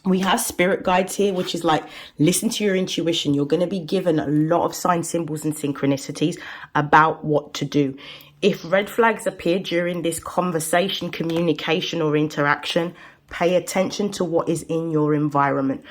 We have spirit guides here, which is like, listen to your intuition. You're going to be given a lot of signs, symbols, and synchronicities about what to do. If red flags appear during this conversation, communication, or interaction, pay attention to what is in your environment.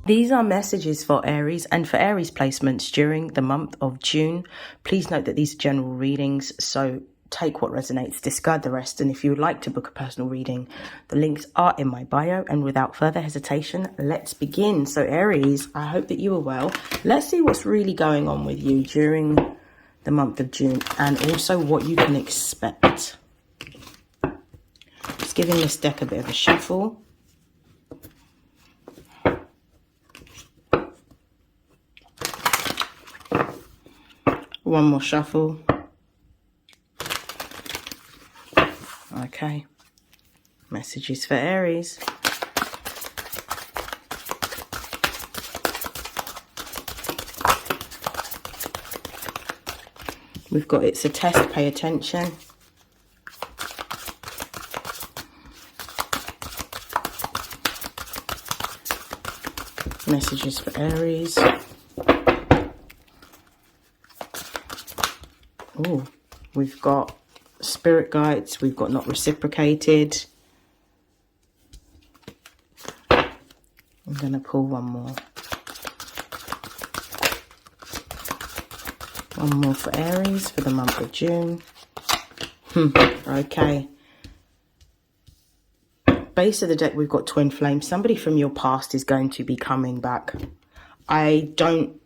These are messages for Aries and for Aries placements during the month of June. Please note that these are general readings, so take what resonates, discard the rest. And if you would like to book a personal reading, the links are in my bio. And without further hesitation, let's begin. So Aries, I hope that you are well. Let's see what's really going on with you during the month of June and also what you can expect. Just giving this deck a bit of a shuffle. One more shuffle. Okay. Messages for Aries. We've got it's a test, pay attention. Messages for Aries. Oh, we've got spirit guides, we've got not reciprocated. I'm going to pull one more. One more for Aries for the month of June. Okay. Base of the deck, we've got twin flames. Somebody from your past is going to be coming back. I don't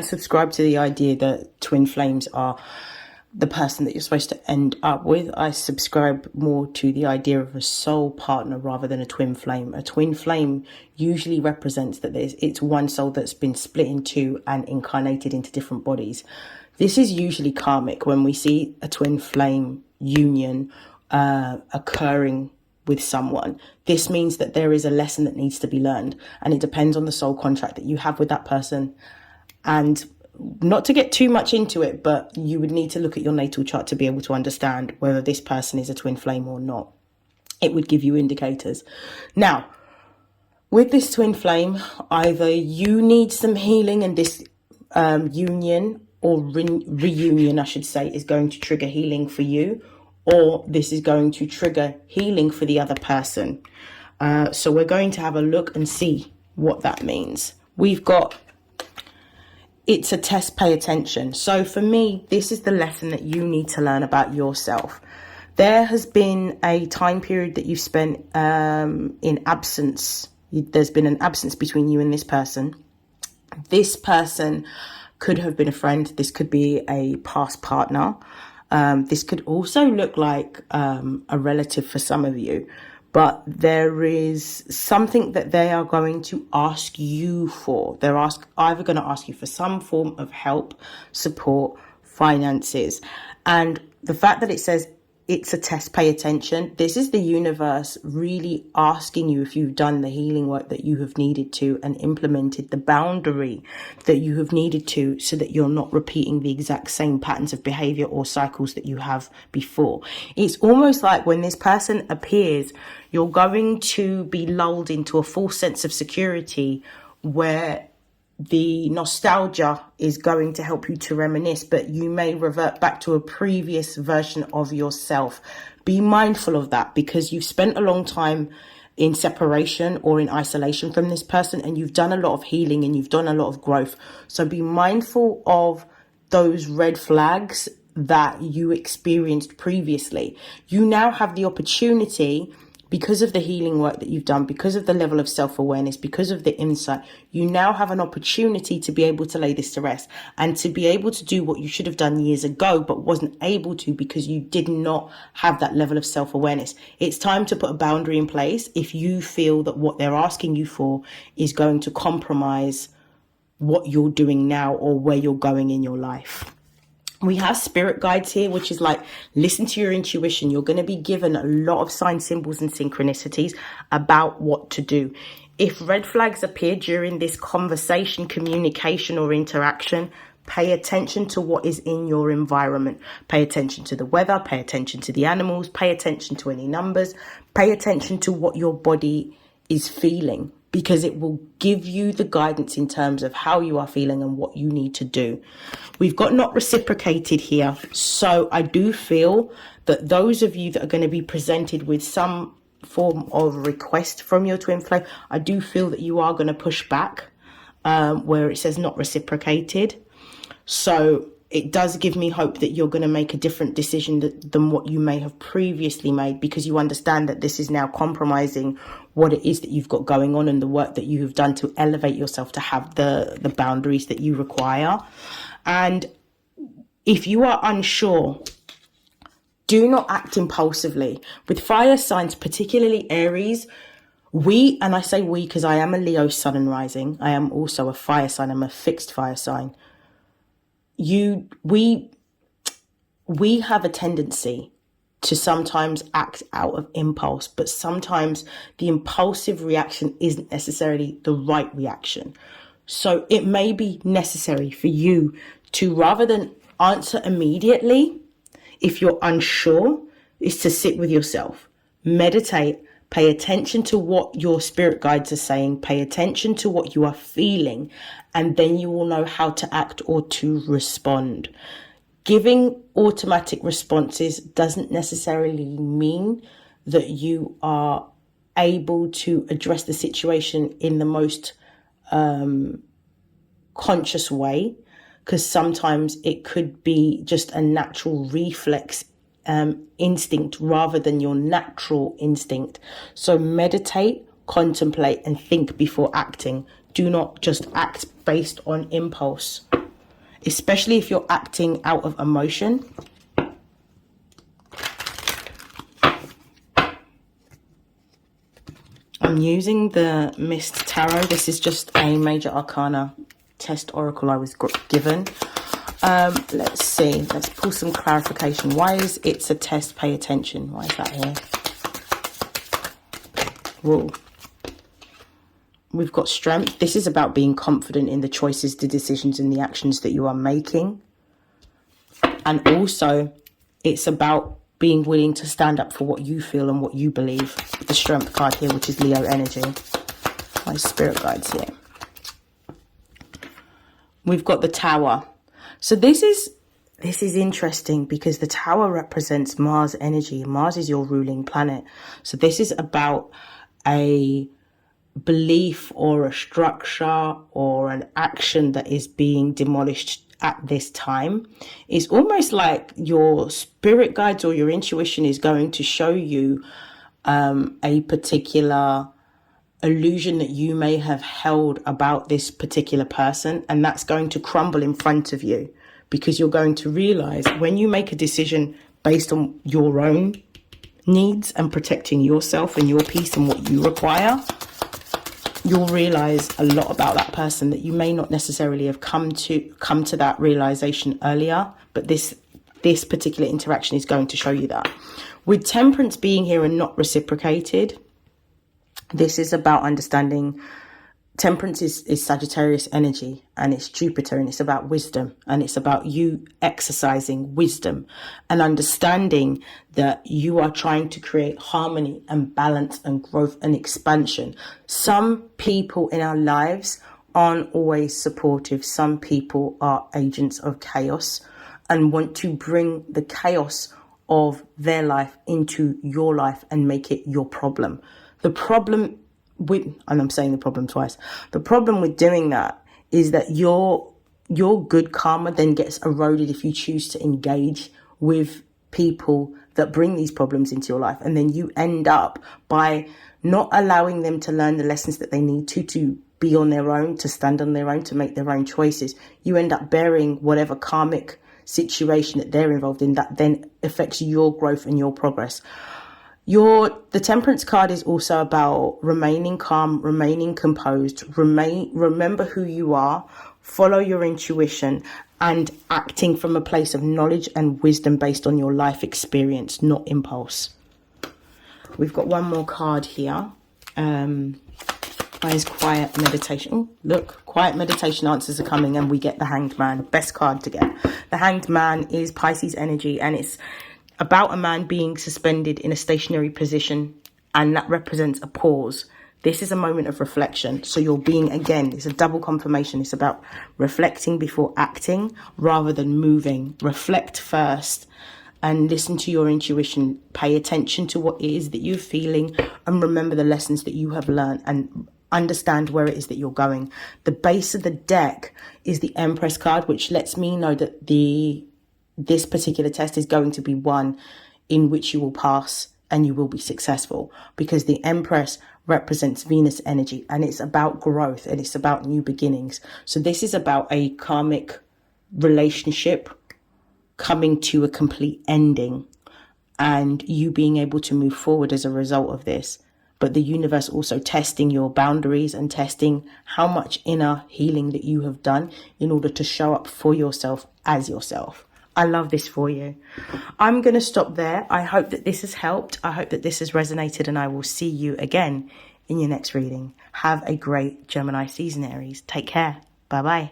subscribe to the idea that twin flames are the person that you're supposed to end up with. I subscribe more to the idea of a soul partner rather than a twin flame. A twin flame usually represents that it's one soul that's been split in two and incarnated into different bodies. This is usually karmic when we see a twin flame union occurring with someone. This means that there is a lesson that needs to be learned, and it depends on the soul contract that you have with that person. And not to get too much into it, but you would need to look at your natal chart to be able to understand whether this person is a twin flame or not. It would give you indicators. Now, with this twin flame, either you need some healing and this union or reunion, I should say, is going to trigger healing for you, or this is going to trigger healing for the other person. So we're going to have a look and see what that means. We've got it's a test, pay attention. So for me, this is the lesson that you need to learn about yourself. There has been a time period that you've spent in absence. There's been an absence between you and this person. This person could have been a friend. This could be a past partner. This could also look like a relative for some of you. But there is something that they are going to ask you for. They're either going to ask you for some form of help, support, finances. And the fact that it says it's a test, pay attention. This is the universe really asking you if you've done the healing work that you have needed to and implemented the boundary that you have needed to, so that you're not repeating the exact same patterns of behavior or cycles that you have before. It's almost like when this person appears, you're going to be lulled into a false sense of security where the nostalgia is going to help you to reminisce, but you may revert back to a previous version of yourself. Be mindful of that, because you've spent a long time in separation or in isolation from this person, and you've done a lot of healing and you've done a lot of growth. So be mindful of those red flags that you experienced previously. You now have the opportunity, because of the healing work that you've done, because of the level of self-awareness, because of the insight, you now have an opportunity to be able to lay this to rest and to be able to do what you should have done years ago, but wasn't able to because you did not have that level of self-awareness. It's time to put a boundary in place if you feel that what they're asking you for is going to compromise what you're doing now or where you're going in your life. We have spirit guides here, which is like, listen to your intuition. You're going to be given a lot of signs, symbols, and synchronicities about what to do. If red flags appear during this conversation, communication, or interaction, Pay attention to what is in your environment. Pay attention to the weather, pay attention to the animals, pay attention to any numbers, pay attention to what your body is feeling, because it will give you the guidance in terms of how you are feeling and what you need to do. We've got not reciprocated here. So I do feel that those of you that are going to be presented with some form of request from your twin flame, I do feel that you are going to push back where it says not reciprocated. So it does give me hope that you're going to make a different decision than what you may have previously made, because you understand that this is now compromising what it is that you've got going on and the work that you have done to elevate yourself to have the boundaries that you require. And if you are unsure, do not act impulsively. With fire signs, particularly Aries, and I say we because I am a Leo sun and rising. I am also a fire sign. I'm a fixed fire sign. We have a tendency to sometimes act out of impulse, but sometimes the impulsive reaction isn't necessarily the right reaction. So it may be necessary for you to, rather than answer immediately, if you're unsure, is to sit with yourself, meditate, pay attention to what your spirit guides are saying, pay attention to what you are feeling, and then you will know how to act or to respond. Giving automatic responses doesn't necessarily mean that you are able to address the situation in the most conscious way, because sometimes it could be just a natural reflex instinct rather than your natural instinct. So meditate, contemplate, and think before acting. Do not just act based on impulse, especially if you're acting out of emotion. I'm using the Mist Tarot. This is just a major arcana test oracle I was given. Let's see. Let's pull some clarification. Why is it's a test? Pay attention. Why is that here? Whoa. We've got strength. This is about being confident in the choices, the decisions, and the actions that you are making. And also, it's about being willing to stand up for what you feel and what you believe. The strength card here, which is Leo energy. My spirit guides here. We've got the Tower. So this is interesting because the Tower represents Mars energy. Mars is your ruling planet. So this is about a belief or a structure or an action that is being demolished at this time. It's almost like your spirit guides or your intuition is going to show you a particular illusion that you may have held about this particular person, and that's going to crumble in front of you, because you're going to realize when you make a decision based on your own needs and protecting yourself and your peace and what you require, you'll realize a lot about that person that you may not necessarily have come to that realization earlier, but this particular interaction is going to show you that. With Temperance being here and not reciprocated, this is about understanding. Temperance is Sagittarius energy, and it's Jupiter, and it's about wisdom, and it's about you exercising wisdom and understanding that you are trying to create harmony and balance and growth and expansion. Some people in our lives aren't always supportive. Some people are agents of chaos and want to bring the chaos of their life into your life and make it your problem. The problem with, and I'm saying the problem twice, the problem with doing that is that your good karma then gets eroded if you choose to engage with people that bring these problems into your life. And then you end up, by not allowing them to learn the lessons that they need to be on their own, to stand on their own, to make their own choices, you end up bearing whatever karmic situation that they're involved in that then affects your growth and your progress. The Temperance card is also about remaining calm, remaining composed, remember who you are, follow your intuition, and acting from a place of knowledge and wisdom based on your life experience, not impulse. We've got one more card here. I'm Guys, quiet meditation. Oh, look, quiet meditation answers are coming, and we get the Hanged Man. Best card to get. The Hanged Man is Pisces energy, and it's about a man being suspended in a stationary position, and that represents a pause. This is a moment of reflection. So you're being, again, it's a double confirmation. It's about reflecting before acting rather than moving. Reflect first and listen to your intuition. Pay attention to what it is that you're feeling, and remember the lessons that you have learned, and understand where it is that you're going. The base of the deck is the Empress card, which lets me know that this particular test is going to be one in which you will pass and you will be successful, because the Empress represents Venus energy, and it's about growth and it's about new beginnings. So this is about a karmic relationship coming to a complete ending and you being able to move forward as a result of this. But the universe also testing your boundaries and testing how much inner healing that you have done in order to show up for yourself as yourself. I love this for you. I'm going to stop there. I hope that this has helped. I hope that this has resonated, and I will see you again in your next reading. Have a great Gemini season, Aries. Take care. Bye-bye.